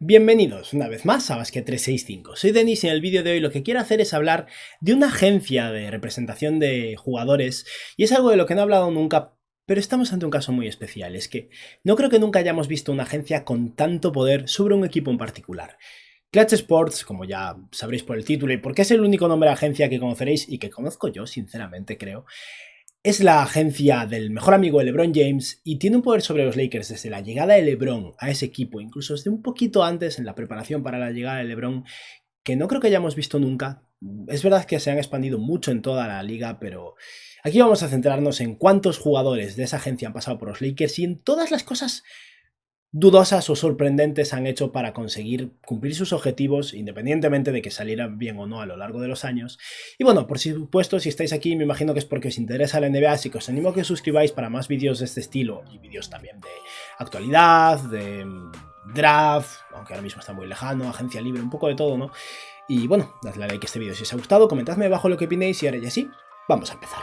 Bienvenidos una vez más a Basket 365. Soy Denis y en el vídeo de hoy lo que quiero hacer es hablar de una agencia de representación de jugadores y es algo de lo que no he hablado nunca, pero estamos ante un caso muy especial. Es que no creo que nunca hayamos visto una agencia con tanto poder sobre un equipo en particular. Clutch Sports, como ya sabréis por el título y porque es el único nombre de agencia que conoceréis y que conozco yo, sinceramente creo, es la agencia del mejor amigo de LeBron James y tiene un poder sobre los Lakers desde la llegada de LeBron a ese equipo, incluso desde un poquito antes en la preparación para la llegada de LeBron, que no creo que hayamos visto nunca. Es verdad que se han expandido mucho en toda la liga, pero aquí vamos a centrarnos en cuántos jugadores de esa agencia han pasado por los Lakers y en todas las cosas dudosas o sorprendentes han hecho para conseguir cumplir sus objetivos, independientemente de que salieran bien o no a lo largo de los años. Y bueno, por supuesto, si estáis aquí, me imagino que es porque os interesa la NBA, así que os animo a que os suscribáis para más vídeos de este estilo y vídeos también de actualidad, de draft, aunque ahora mismo está muy lejano, agencia libre, un poco de todo, ¿no? Y bueno, dadle a like a este vídeo si os ha gustado, comentadme abajo lo que opinéis y ahora ya sí, vamos a empezar.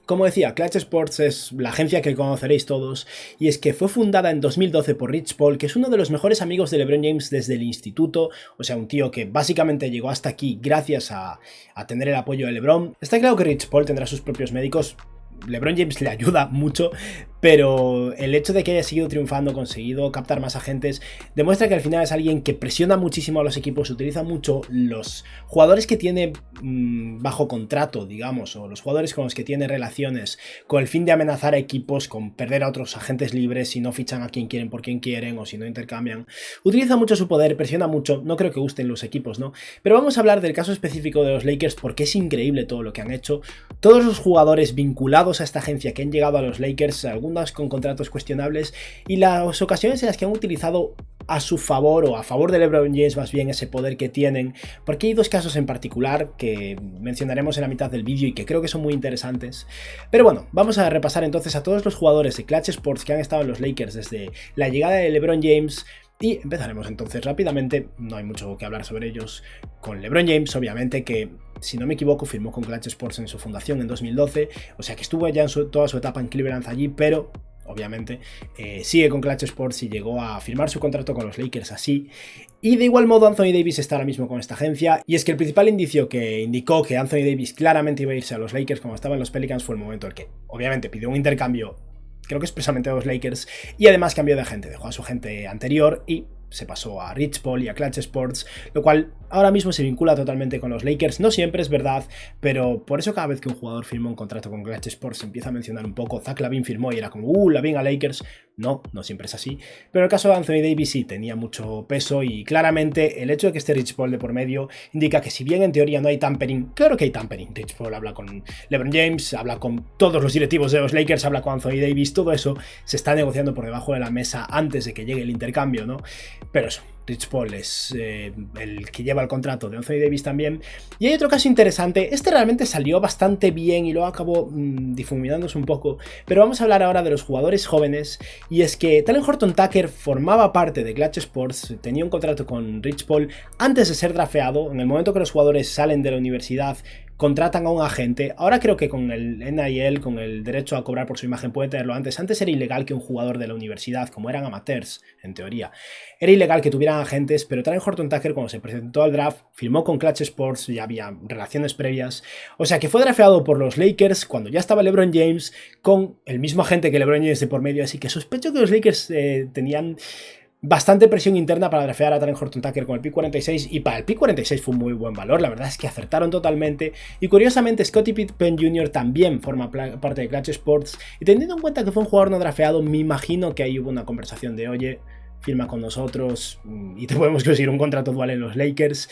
Como decía, Clutch Sports es la agencia que conoceréis todos, y es que fue fundada en 2012 por Rich Paul, que es uno de los mejores amigos de LeBron James desde el instituto, o sea, un tío que básicamente llegó hasta aquí gracias a tener el apoyo de LeBron. Está claro que Rich Paul tendrá sus propios médicos, LeBron James le ayuda mucho, pero el hecho de que haya seguido triunfando, conseguido captar más agentes, demuestra que al final es alguien que presiona muchísimo a los equipos, utiliza mucho los jugadores que tiene bajo contrato, digamos, o los jugadores con los que tiene relaciones, con el fin de amenazar a equipos con perder a otros agentes libres si no fichan a quien quieren por quien quieren o si no intercambian. Utiliza mucho su poder, presiona mucho, no creo que gusten los equipos, ¿no? Pero vamos a hablar del caso específico de los Lakers porque es increíble todo lo que han hecho. Todos los jugadores vinculados a esta agencia que han llegado a los Lakers, algunas con contratos cuestionables, y las ocasiones en las que han utilizado a su favor o a favor de LeBron James más bien ese poder que tienen, porque hay dos casos en particular que mencionaremos en la mitad del vídeo y que creo que son muy interesantes. Pero bueno, vamos a repasar entonces a todos los jugadores de Clutch Sports que han estado en los Lakers desde la llegada de LeBron James. Y empezaremos entonces rápidamente, no hay mucho que hablar sobre ellos, con LeBron James, obviamente, que si no me equivoco firmó con Clutch Sports en su fundación en 2012, o sea que estuvo ya en toda su etapa en Cleveland allí, pero obviamente sigue con Clutch Sports y llegó a firmar su contrato con los Lakers así. Y de igual modo Anthony Davis está ahora mismo con esta agencia, y es que el principal indicio que indicó que Anthony Davis claramente iba a irse a los Lakers como estaba en los Pelicans fue el momento en el que obviamente pidió un intercambio, creo que expresamente a los Lakers, y además cambió de agente, dejó a su agente anterior y se pasó a Rich Paul y a Clutch Sports, lo cual ahora mismo se vincula totalmente con los Lakers. No siempre es verdad, pero por eso cada vez que un jugador firma un contrato con Clutch Sports se empieza a mencionar un poco. Zach LaVine firmó y era como LaVine a Lakers. No siempre es así, pero en el caso de Anthony Davis sí tenía mucho peso, y claramente el hecho de que esté Rich Paul de por medio indica que si bien en teoría no hay tampering, claro que hay tampering. Rich Paul habla con LeBron James, habla con todos los directivos de los Lakers, habla con Anthony Davis, todo eso se está negociando por debajo de la mesa antes de que llegue el intercambio, ¿no? Pero eso, Rich Paul es el que lleva el contrato de Anthony Davis también. Y hay otro caso interesante, este realmente salió bastante bien y luego acabó difuminándose un poco, pero vamos a hablar ahora de los jugadores jóvenes, y es que Talen Horton-Tucker formaba parte de Clutch Sports, tenía un contrato con Rich Paul antes de ser drafeado. En el momento que los jugadores salen de la universidad contratan a un agente. Ahora creo que con el NIL, con el derecho a cobrar por su imagen, puede tenerlo antes. Antes era ilegal que un jugador de la universidad, como eran amateurs, en teoría, era ilegal que tuvieran agentes, pero Talen Horton-Tucker, cuando se presentó al draft, firmó con Clutch Sports, ya había relaciones previas. O sea que fue drafeado por los Lakers cuando ya estaba LeBron James, con el mismo agente que LeBron James de por medio, así que sospecho que los Lakers tenían bastante presión interna para drafear a Talen Horton-Tucker con el pick 46, y para el pick 46 fue un muy buen valor, la verdad es que acertaron totalmente. Y curiosamente Scottie Pippen Jr. también forma parte de Clutch Sports, y teniendo en cuenta que fue un jugador no drafeado, me imagino que ahí hubo una conversación de oye, firma con nosotros y te podemos conseguir un contrato dual en los Lakers.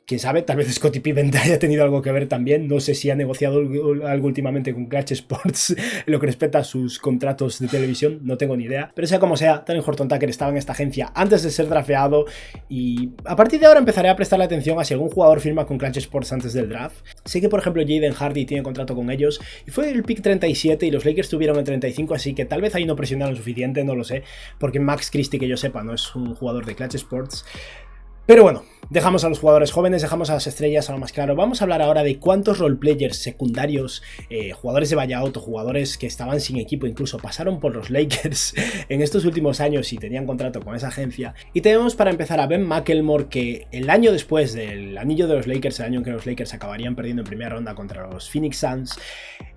Quién sabe, tal vez Scottie Pippen haya tenido algo que ver también. No sé si ha negociado algo últimamente con Clutch Sports en lo que respecta a sus contratos de televisión, no tengo ni idea. Pero sea como sea, Talen Horton-Tucker estaba en esta agencia antes de ser drafeado, y a partir de ahora empezaré a prestarle atención a si algún jugador firma con Clutch Sports antes del draft. Sé que por ejemplo Jaden Hardy tiene contrato con ellos y fue el pick 37 y los Lakers tuvieron el 35, así que tal vez ahí no presionaron suficiente, no lo sé, porque Max Christie, que yo sepa, no es un jugador de Clutch Sports. Pero bueno, dejamos a los jugadores jóvenes, dejamos a las estrellas a lo más claro. Vamos a hablar ahora de cuántos roleplayers secundarios, jugadores de buyout o jugadores que estaban sin equipo incluso, pasaron por los Lakers en estos últimos años y tenían contrato con esa agencia. Y tenemos para empezar a Ben McLemore, que el año después del anillo de los Lakers, el año en que los Lakers acabarían perdiendo en primera ronda contra los Phoenix Suns,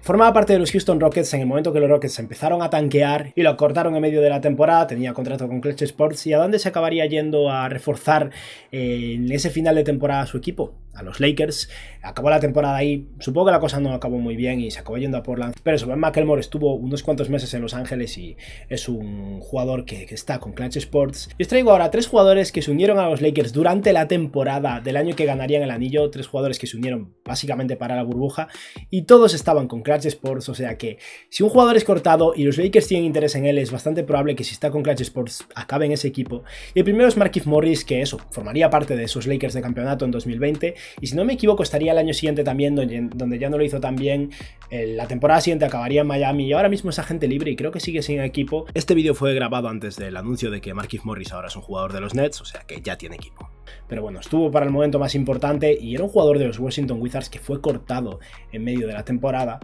formaba parte de los Houston Rockets en el momento que los Rockets empezaron a tanquear y lo cortaron en medio de la temporada. Tenía contrato con Clutch Sports. ¿Y a dónde se acabaría yendo a reforzar en ese final de temporada su equipo? A los Lakers. Acabó la temporada ahí. Supongo que la cosa no acabó muy bien y se acabó yendo a Portland. Pero eso, Ben McLemore estuvo unos cuantos meses en Los Ángeles y es un jugador que está con Clutch Sports. Y os traigo ahora 3 jugadores que se unieron a los Lakers durante la temporada del año que ganarían el anillo. 3 jugadores que se unieron básicamente para la burbuja y todos estaban con Clutch Sports. O sea que si un jugador es cortado y los Lakers tienen interés en él, es bastante probable que si está con Clutch Sports acabe en ese equipo. Y el primero es Markieff Morris, que eso, formaría parte de esos Lakers de campeonato en 2020. Y si no me equivoco, estaría el año siguiente también, donde ya no lo hizo tan bien. La temporada siguiente acabaría en Miami y ahora mismo es agente libre y creo que sigue sin equipo. Este vídeo fue grabado antes del anuncio de que Markieff Morris ahora es un jugador de los Nets, o sea que ya tiene equipo. Pero bueno, estuvo para el momento más importante y era un jugador de los Washington Wizards que fue cortado en medio de la temporada.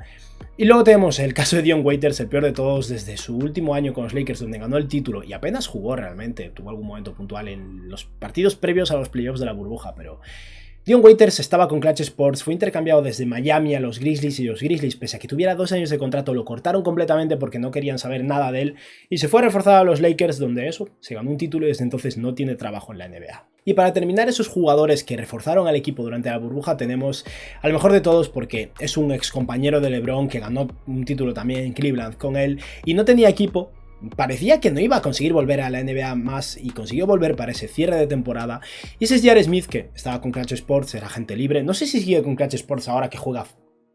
Y luego tenemos el caso de Dion Waiters, el peor de todos, desde su último año con los Lakers, donde ganó el título y apenas jugó realmente. Tuvo algún momento puntual en los partidos previos a los playoffs de la burbuja, pero Dion Waiters estaba con Clutch Sports, fue intercambiado desde Miami a los Grizzlies y los Grizzlies, pese a que tuviera 2 años de contrato, lo cortaron completamente porque no querían saber nada de él y se fue reforzado a los Lakers, donde eso, se ganó un título y desde entonces no tiene trabajo en la NBA. Y para terminar, esos jugadores que reforzaron al equipo durante la burbuja, tenemos al mejor de todos porque es un ex compañero de LeBron que ganó un título también en Cleveland con él y no tenía equipo. Parecía que no iba a conseguir volver a la NBA más y consiguió volver para ese cierre de temporada. Y ese es J.R. Smith, que estaba con Clutch Sports, era agente libre. No sé si sigue con Clutch Sports ahora que juega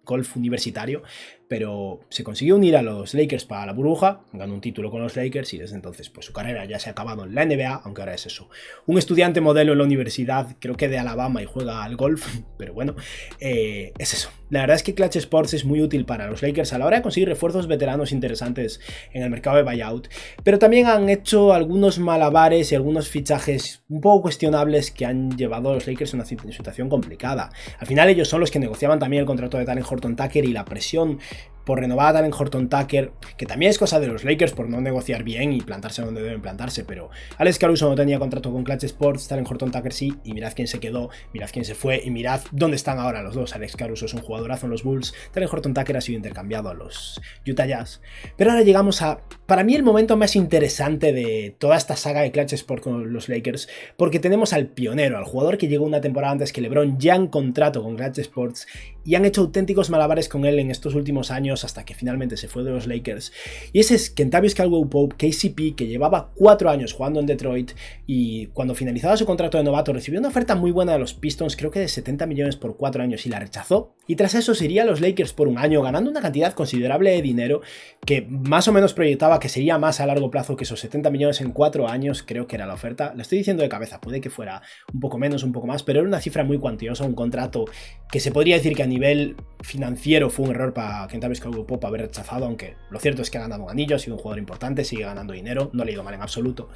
golf universitario, pero se consiguió unir a los Lakers para la burbuja, ganó un título con los Lakers y desde entonces pues su carrera ya se ha acabado en la NBA, aunque ahora es eso, un estudiante modelo en la universidad, creo que de Alabama, y juega al golf, pero bueno, es eso. La verdad es que Clutch Sports es muy útil para los Lakers a la hora de conseguir refuerzos veteranos interesantes en el mercado de buyout, pero también han hecho algunos malabares y algunos fichajes un poco cuestionables que han llevado a los Lakers a una situación complicada. Al final ellos son los que negociaban también el contrato de Talen Horton-Tucker y la presión por renovar a Talen Horton-Tucker, que también es cosa de los Lakers por no negociar bien y plantarse donde deben plantarse, pero Alex Caruso no tenía contrato con Clutch Sports, Talen Horton-Tucker sí, y mirad quién se quedó, mirad quién se fue y mirad dónde están ahora los dos. Alex Caruso es un jugadorazo en los Bulls, Talen Horton-Tucker ha sido intercambiado a los Utah Jazz. Pero ahora llegamos a, para mí, el momento más interesante de toda esta saga de Clutch Sports con los Lakers, porque tenemos al pionero, al jugador que llegó una temporada antes que LeBron, ya en contrato con Clutch Sports, y han hecho auténticos malabares con él en estos últimos años hasta que finalmente se fue de los Lakers. Y ese es Kentavious Caldwell-Pope, KCP, que llevaba 4 años jugando en Detroit y cuando finalizaba su contrato de novato recibió una oferta muy buena de los Pistons, creo que de 70 millones por 4 años, y la rechazó. Y tras eso se iría a los Lakers por un año, ganando una cantidad considerable de dinero que más o menos proyectaba que sería más a largo plazo que esos 70 millones en 4 años, creo que era la oferta. Lo estoy diciendo de cabeza, puede que fuera un poco menos, un poco más, pero era una cifra muy cuantiosa, un contrato que se podría decir que a nivel financiero fue un error para Kentavious Caldwell-Pope haber rechazado, aunque lo cierto es que ha ganado un anillo, ha sido un jugador importante, sigue ganando dinero, no le ha ido mal en absoluto.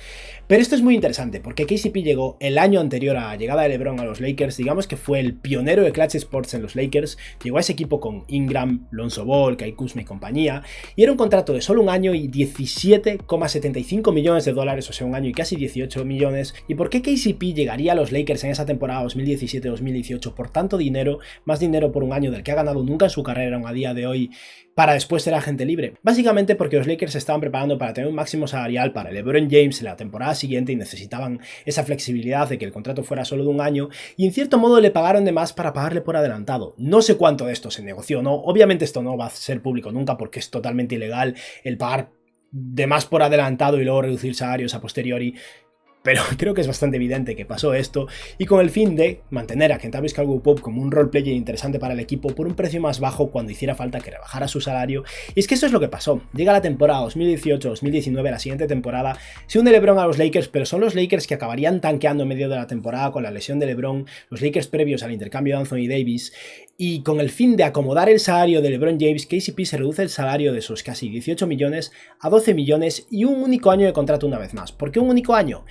Pero esto es muy interesante porque KCP llegó el año anterior a la llegada de LeBron a los Lakers, digamos que fue el pionero de Clutch Sports en los Lakers, llegó a ese equipo con Ingram, Lonzo Ball, Kyle Kuzma y compañía, y era un contrato de solo un año y 17,75 millones de dólares, o sea, un año y casi 18 millones. ¿Y por qué KCP llegaría a los Lakers en esa temporada 2017-2018 por tanto dinero, más dinero por un año del que ha ganado nunca en su carrera aún a día de hoy, para después ser agente libre? Básicamente porque los Lakers se estaban preparando para tener un máximo salarial para LeBron James en la temporada siguiente y necesitaban esa flexibilidad de que el contrato fuera solo de un año, y en cierto modo le pagaron de más para pagarle por adelantado. No sé cuánto de esto se negoció, ¿no? Obviamente esto no va a ser público nunca porque es totalmente ilegal el pagar de más por adelantado y luego reducir salarios a posteriori. Pero creo que es bastante evidente que pasó esto, y con el fin de mantener a Kentavious Caldwell-Pope como un roleplayer interesante para el equipo por un precio más bajo cuando hiciera falta que rebajara su salario. Y es que eso es lo que pasó. Llega la temporada 2018-2019, la siguiente temporada, se une LeBron a los Lakers, pero son los Lakers que acabarían tanqueando en medio de la temporada con la lesión de LeBron, los Lakers previos al intercambio de Anthony Davis, y con el fin de acomodar el salario de LeBron James, KCP se reduce el salario de sus casi 18 millones a 12 millones y un único año de contrato una vez más. ¿Por qué un único año?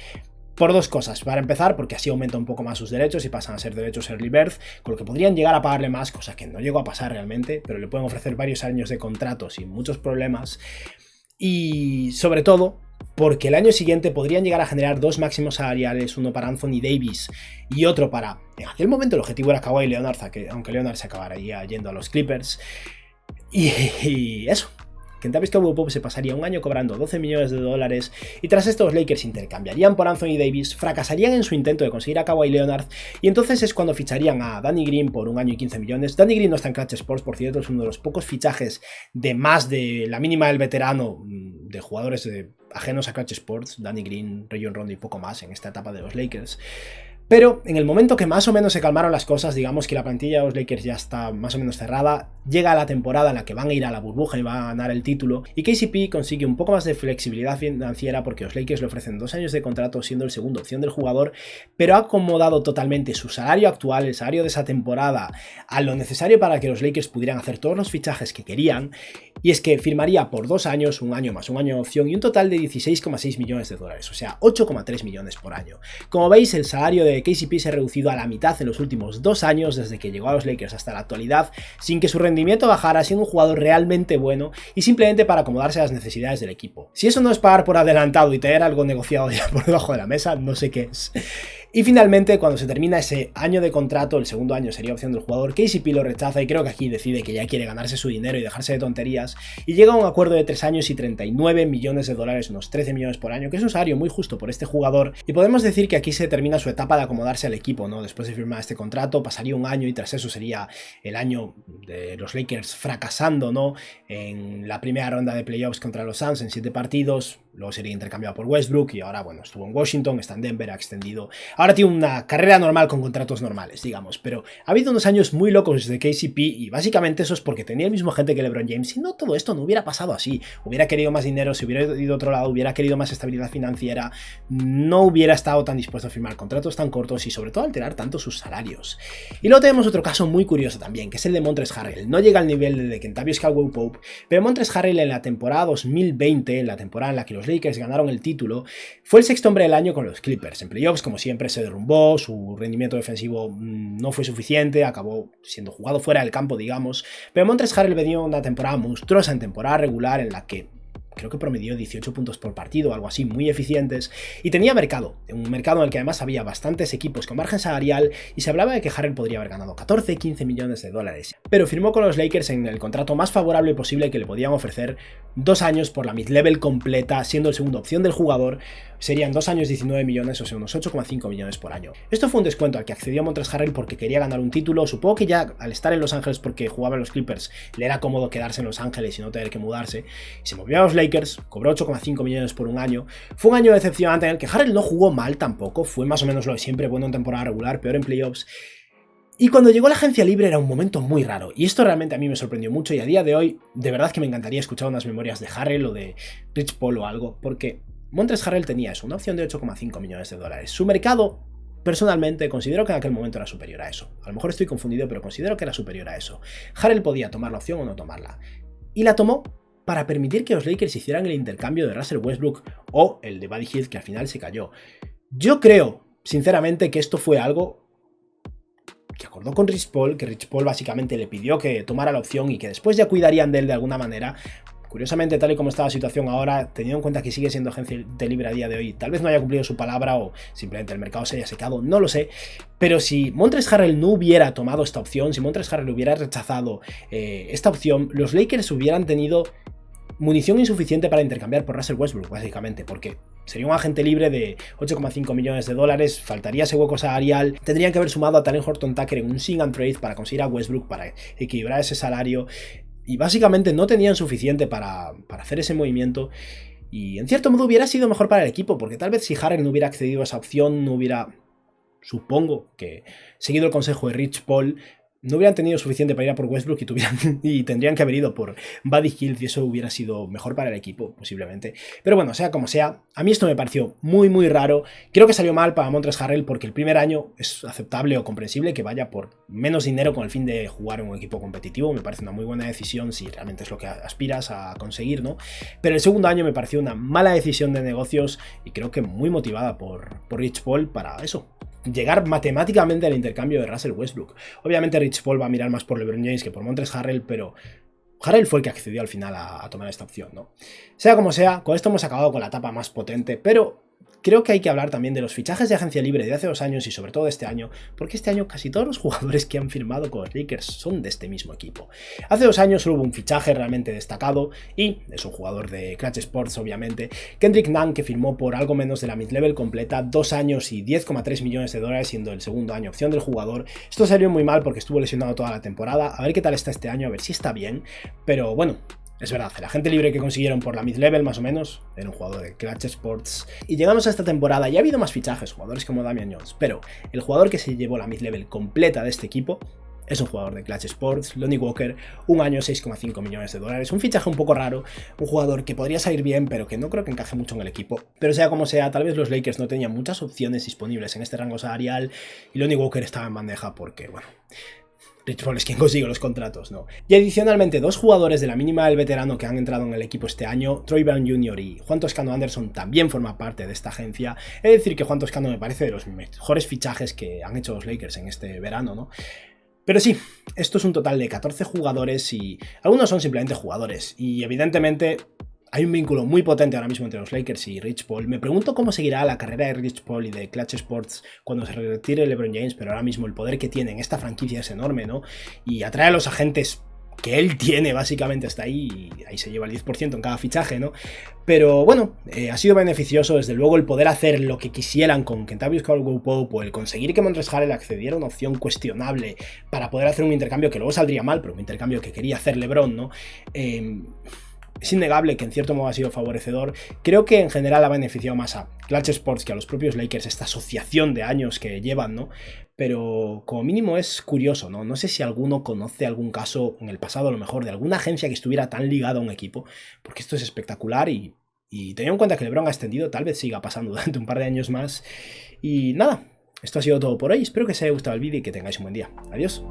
Por dos cosas. Para empezar, porque así aumenta un poco más sus derechos y pasan a ser derechos early birth, con lo que podrían llegar a pagarle más, cosa que no llegó a pasar realmente, pero le pueden ofrecer varios años de contrato sin muchos problemas. Y sobre todo, porque el año siguiente podrían llegar a generar dos máximos salariales, uno para Anthony Davis y otro para... En aquel momento el objetivo era Kawhi Leonard, aunque Leonard se acabaría yendo a los Clippers. Y eso. Kentavious Caldwell-Pope se pasaría un año cobrando $12 millones y tras esto los Lakers intercambiarían por Anthony Davis, fracasarían en su intento de conseguir a Kawhi Leonard y entonces es cuando ficharían a Danny Green por un año y 15 millones. Danny Green no está en Clutch Sports, por cierto, es uno de los pocos fichajes de más de la mínima del veterano de jugadores ajenos a Clutch Sports, Danny Green, Rajon Rondo y poco más en esta etapa de los Lakers. Pero en el momento que más o menos se calmaron las cosas, digamos que la plantilla de los Lakers ya está más o menos cerrada, llega la temporada en la que van a ir a la burbuja y van a ganar el título, y KCP consigue un poco más de flexibilidad financiera porque los Lakers le ofrecen 2 años de contrato siendo el segundo opción del jugador, pero ha acomodado totalmente su salario actual, el salario de esa temporada, a lo necesario para que los Lakers pudieran hacer todos los fichajes que querían, y es que firmaría por 2 años, un año más un año de opción y un total de $16,6 millones, o sea, 8,3 millones por año. Como veis, el salario de KCP se ha reducido a la mitad en los últimos 2 años desde que llegó a los Lakers hasta la actualidad, sin que su rendimiento bajara, siendo un jugador realmente bueno y simplemente para acomodarse a las necesidades del equipo. Si eso no es pagar por adelantado y tener algo negociado ya por debajo de la mesa, no sé qué es. Y finalmente, cuando se termina ese año de contrato, el segundo año sería opción del jugador, KCP lo rechaza y creo que aquí decide que ya quiere ganarse su dinero y dejarse de tonterías, y llega a un acuerdo de 3 años y $39 millones, unos 13 millones por año, que es un salario muy justo por este jugador, y podemos decir que aquí se termina su etapa de acomodarse al equipo, ¿no? Después de firmar este contrato, pasaría un año y tras eso sería el año de los Lakers fracasando, ¿no? En la primera ronda de playoffs contra los Suns en 7 partidos, luego sería intercambiado por Westbrook y ahora, bueno, estuvo en Washington, está en Denver, ha extendido. Ahora tiene una carrera normal con contratos normales, digamos, pero ha habido unos años muy locos de KCP y básicamente eso es porque tenía el mismo agente que LeBron James y no todo esto no hubiera pasado así. Hubiera querido más dinero, si hubiera ido a otro lado, hubiera querido más estabilidad financiera, no hubiera estado tan dispuesto a firmar contratos tan cortos y sobre todo alterar tanto sus salarios. Y luego tenemos otro caso muy curioso también, que es el de Montrezl Harrell. No llega al nivel de Kentavious Caldwell-Pope, pero Montrezl Harrell en la temporada 2020, en la temporada en la que los Lakers ganaron el título, fue el sexto hombre del año con los Clippers. En playoffs, como siempre, se derrumbó, su rendimiento defensivo no fue suficiente, acabó siendo jugado fuera del campo, digamos, pero Montrezl Harrell venía una temporada monstruosa en temporada regular en la que creo que promedió 18 puntos por partido, algo así, muy eficientes, y tenía mercado, un mercado en el que además había bastantes equipos con margen salarial y se hablaba de que Harrell podría haber ganado 14-15 millones de dólares, pero firmó con los Lakers en el contrato más favorable posible que le podían ofrecer, 2 años por la mid-level completa, siendo el segundo opción del jugador, serían 2 años 19 millones, o sea, unos 8,5 millones por año. Esto fue un descuento al que accedió Montrezl Harrell porque quería ganar un título, supongo que ya al estar en Los Ángeles porque jugaba en los Clippers, le era cómodo quedarse en Los Ángeles y no tener que mudarse, y se movió a los Lakers, cobró 8,5 millones por un año. Fue un año decepcionante en el que Harrell no jugó mal tampoco, fue más o menos lo de siempre, bueno en temporada regular, peor en playoffs. Y cuando llegó la agencia libre era un momento muy raro, y esto realmente a mí me sorprendió mucho y a día de hoy de verdad que me encantaría escuchar unas memorias de Harrell o de Rich Paul o algo, porque Montrezl Harrell tenía eso, una opción de 8,5 millones de dólares. Su mercado, personalmente, considero que en aquel momento era superior a eso. A lo mejor estoy confundido, pero considero que era superior a eso. Harrell podía tomar la opción o no tomarla. Y la tomó para permitir que los Lakers hicieran el intercambio de Russell Westbrook o el de Buddy Hield, que al final se cayó. Yo creo, sinceramente, que esto fue algo que acordó con Rich Paul, que Rich Paul básicamente le pidió que tomara la opción y que después ya cuidarían de él de alguna manera. Curiosamente, tal y como está la situación ahora, teniendo en cuenta que sigue siendo agente libre a día de hoy, tal vez no haya cumplido su palabra o simplemente el mercado se haya secado, no lo sé, pero si Montrezl Harrell no hubiera tomado esta opción, si Montrezl Harrell hubiera rechazado esta opción, los Lakers hubieran tenido munición insuficiente para intercambiar por Russell Westbrook, básicamente, porque sería un agente libre de 8,5 millones de dólares, faltaría ese hueco salarial, tendrían que haber sumado a Talen Horton-Tucker en un sing and trade para conseguir a Westbrook, para equilibrar ese salario, y básicamente no tenían suficiente para hacer ese movimiento, y en cierto modo hubiera sido mejor para el equipo, porque tal vez si Harrell no hubiera accedido a esa opción, no hubiera, supongo que, seguido el consejo de Rich Paul, no hubieran tenido suficiente para ir a por Westbrook y tendrían que haber ido por Buddy Hield y eso hubiera sido mejor para el equipo, posiblemente. Pero bueno, sea como sea, a mí esto me pareció muy muy raro. Creo que salió mal para Montrezl Harrell porque el primer año es aceptable o comprensible que vaya por menos dinero con el fin de jugar en un equipo competitivo. Me parece una muy buena decisión si realmente es lo que aspiras a conseguir, ¿no? Pero el segundo año me pareció una mala decisión de negocios y creo que muy motivada por Rich Paul para eso, llegar matemáticamente al intercambio de Russell Westbrook. Obviamente Rich Paul va a mirar más por LeBron James que por Montrezl Harrell, pero Harrell fue el que accedió al final a tomar esta opción, ¿no? Sea como sea, con esto hemos acabado con la etapa más potente, pero creo que hay que hablar también de los fichajes de agencia libre de hace 2 años y sobre todo de este año, porque este año casi todos los jugadores que han firmado con los Lakers son de este mismo equipo. Hace 2 años solo hubo un fichaje realmente destacado y es un jugador de Clutch Sports obviamente, Kendrick Nunn, que firmó por algo menos de la mid-level completa, 2 años y 10,3 millones de dólares, siendo el segundo año opción del jugador. Esto salió muy mal porque estuvo lesionado toda la temporada, a ver qué tal está este año, a ver si está bien, pero bueno, es verdad, el agente libre que consiguieron por la mid-level más o menos era un jugador de Clutch Sports. Y llegamos a esta temporada y ha habido más fichajes, jugadores como Damian Jones, pero el jugador que se llevó la mid-level completa de este equipo es un jugador de Clutch Sports, Lonnie Walker, 1 año, 6,5 millones de dólares. Un fichaje un poco raro, un jugador que podría salir bien, pero que no creo que encaje mucho en el equipo. Pero sea como sea, tal vez los Lakers no tenían muchas opciones disponibles en este rango salarial y Lonnie Walker estaba en bandeja porque, bueno, Rich Paul es quien consigue los contratos, ¿no? Y adicionalmente, 2 jugadores de la mínima del veterano que han entrado en el equipo este año, Troy Brown Jr. y Juan Toscano Anderson, también forman parte de esta agencia. He de decir que Juan Toscano me parece de los mejores fichajes que han hecho los Lakers en este verano, ¿no? Pero sí, esto es un total de 14 jugadores y algunos son simplemente jugadores. Y evidentemente hay un vínculo muy potente ahora mismo entre los Lakers y Rich Paul. Me pregunto cómo seguirá la carrera de Rich Paul y de Clutch Sports cuando se retire LeBron James, pero ahora mismo el poder que tiene en esta franquicia es enorme, ¿no? Y atrae a los agentes que él tiene básicamente hasta ahí, y ahí se lleva el 10% en cada fichaje, ¿no? Pero bueno, ha sido beneficioso, desde luego, el poder hacer lo que quisieran con Kentavious Caldwell-Pope o el conseguir que Montrezl Harrell accediera a una opción cuestionable para poder hacer un intercambio que luego saldría mal, pero un intercambio que quería hacer LeBron, ¿no? Es innegable que en cierto modo ha sido favorecedor. Creo que en general ha beneficiado más a Clutch Sports que a los propios Lakers, esta asociación de años que llevan, ¿no? Pero como mínimo es curioso, ¿no? No sé si alguno conoce algún caso en el pasado, a lo mejor, de alguna agencia que estuviera tan ligada a un equipo, porque esto es espectacular y teniendo en cuenta que LeBron ha extendido, tal vez siga pasando durante un par de años más. Y nada, esto ha sido todo por hoy. Espero que os haya gustado el vídeo y que tengáis un buen día. Adiós.